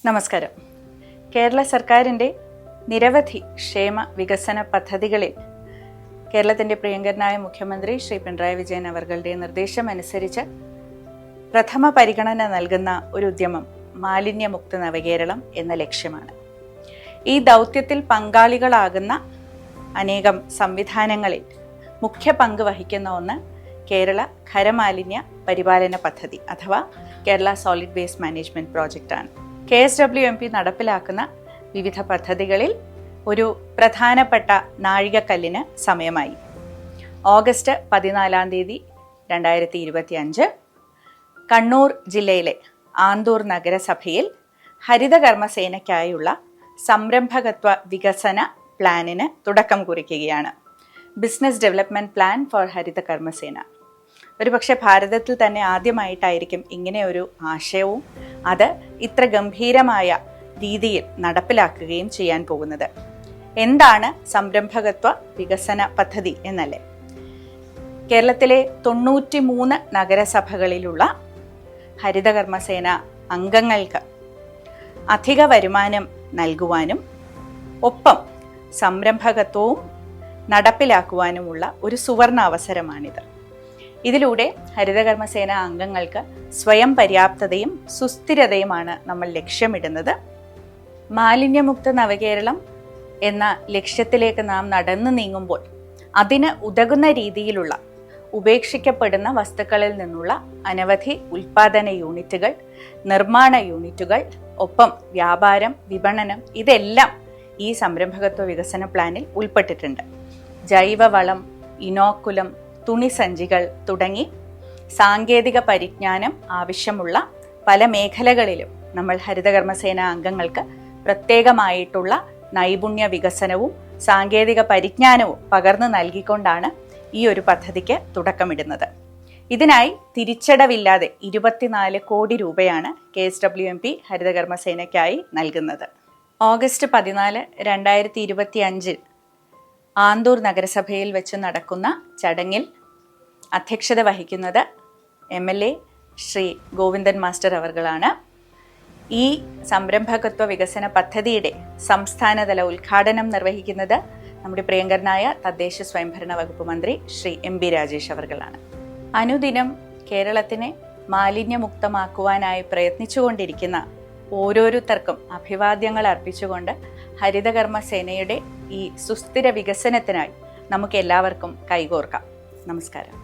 നമസ്കാരം. കേരള സർക്കാരിൻ്റെ നിരവധി ക്ഷേമ വികസന പദ്ധതികളിൽ കേരളത്തിൻ്റെ പ്രിയങ്കരനായ മുഖ്യമന്ത്രി ശ്രീ പിണറായി വിജയൻ അവരുടെ നിർദ്ദേശമനുസരിച്ച് പ്രഥമ പരിഗണന നൽകുന്ന ഒരു ഉദ്യമം മാലിന്യമുക്ത നവകേരളം എന്ന ലക്ഷ്യമാണ്. ഈ ദൗത്യത്തിൽ പങ്കാളികളാകുന്ന അനേകം സംവിധാനങ്ങളിൽ മുഖ്യ പങ്ക് വഹിക്കുന്ന ഒന്ന് കേരള ഖരമാലിന്യ പരിപാലന പദ്ധതി അഥവാ കേരള സോളിഡ് വേസ്റ്റ് മാനേജ്മെൻറ്റ് പ്രോജക്റ്റാണ്. KSWMP നടപ്പിലാക്കുന്ന വിവിധ പദ്ധതികളിൽ ഒരു പ്രധാനപ്പെട്ട നാഴികക്കല്ലിന് സമയമായി. ഓഗസ്റ്റ് 14 2025 കണ്ണൂർ ജില്ലയിലെ ആന്തൂർ നഗരസഭയിൽ ഹരിതകർമ്മസേനയ്ക്കായുള്ള സംരംഭകത്വ വികസന പ്ലാനിന് തുടക്കം കുറിക്കുകയാണ്. ബിസിനസ് ഡെവലപ്മെൻറ്റ് പ്ലാൻ ഫോർ ഹരിതകർമ്മസേന. ഒരുപക്ഷെ ഭാരതത്തിൽ തന്നെ ആദ്യമായിട്ടായിരിക്കും ഇങ്ങനെ ഒരു ആശയവും അത് ഇത്ര ഗംഭീരമായ രീതിയിൽ നടപ്പിലാക്കുകയും ചെയ്യാൻ പോകുന്നത്. എന്താണ് സംരംഭകത്വ വികസന പദ്ധതി എന്നല്ലേ? കേരളത്തിലെ 93 നഗരസഭകളിലുള്ള ഹരിതകർമ്മസേന അംഗങ്ങൾക്ക് അധിക വരുമാനം നൽകുവാനും ഒപ്പം സംരംഭകത്വവും നടപ്പിലാക്കുവാനുമുള്ള ഒരു സുവർണ അവസരമാണിത്. ഇതിലൂടെ ഹരിതകർമ്മസേന അംഗങ്ങൾക്ക് സ്വയം പര്യാപ്തതയും സുസ്ഥിരതയുമാണ് നമ്മൾ ലക്ഷ്യമിടുന്നത്. മാലിന്യമുക്ത നവകേരളം എന്ന ലക്ഷ്യത്തിലേക്ക് നാം നടന്നു നീങ്ങുമ്പോൾ അതിന് ഉതകുന്ന രീതിയിലുള്ള ഉപേക്ഷിക്കപ്പെടുന്ന വസ്തുക്കളിൽ നിന്നുള്ള അനവധി ഉൽപാദന യൂണിറ്റുകൾ, നിർമ്മാണ യൂണിറ്റുകൾ, ഒപ്പം വ്യാപാരം, വിപണനം ഇതെല്ലാം ഈ സംരംഭകത്വ വികസന പ്ലാനിൽ ഉൾപ്പെട്ടിട്ടുണ്ട്. ജൈവവളം, ഇനോക്കുലം, തുണിസഞ്ചികൾ തുടങ്ങി സാങ്കേതിക പരിജ്ഞാനം ആവശ്യമുള്ള പല മേഖലകളിലും നമ്മൾ ഹരിതകർമ്മസേന അംഗങ്ങൾക്ക് പ്രത്യേകമായിട്ടുള്ള നൈപുണ്യ വികസനവും സാങ്കേതിക പരിജ്ഞാനവും പകർന്നു നൽകിക്കൊണ്ടാണ് ഈ ഒരു പദ്ധതിക്ക് തുടക്കമിടുന്നത്. ഇതിനായി തിരിച്ചടവില്ലാതെ 24 കോടി രൂപയാണ് KSWMP ഹരിതകർമ്മസേനയ്ക്കായി നൽകുന്നത്. ഓഗസ്റ്റ് 14 2025 ആന്തൂർ നഗരസഭയിൽ വെച്ച് നടക്കുന്ന ചടങ്ങിൽ അധ്യക്ഷത വഹിക്കുന്നത് MLA ശ്രീ ഗോവിന്ദൻ മാസ്റ്റർ അവർകളാണ്. ഈ സംരംഭകത്വ വികസന പദ്ധതിയുടെ സംസ്ഥാനതല ഉദ്ഘാടനം നിർവഹിക്കുന്നത് നമ്മുടെ പ്രിയങ്കരനായ തദ്ദേശ സ്വയംഭരണ വകുപ്പ് മന്ത്രി ശ്രീ MB രാജേഷ് അവർകളാണ്. അനുദിനം കേരളത്തിനെ മാലിന്യമുക്തമാക്കുവാനായി പ്രയത്നിച്ചുകൊണ്ടിരിക്കുന്ന ഓരോരുത്തർക്കും അഭിവാദ്യങ്ങൾ അർപ്പിച്ചുകൊണ്ട് ഹരിതകർമ്മസേനയുടെ ഈ സുസ്ഥിര വികസനത്തിനായി നമുക്ക് എല്ലാവർക്കും കൈകോർക്കാം. നമസ്കാരം.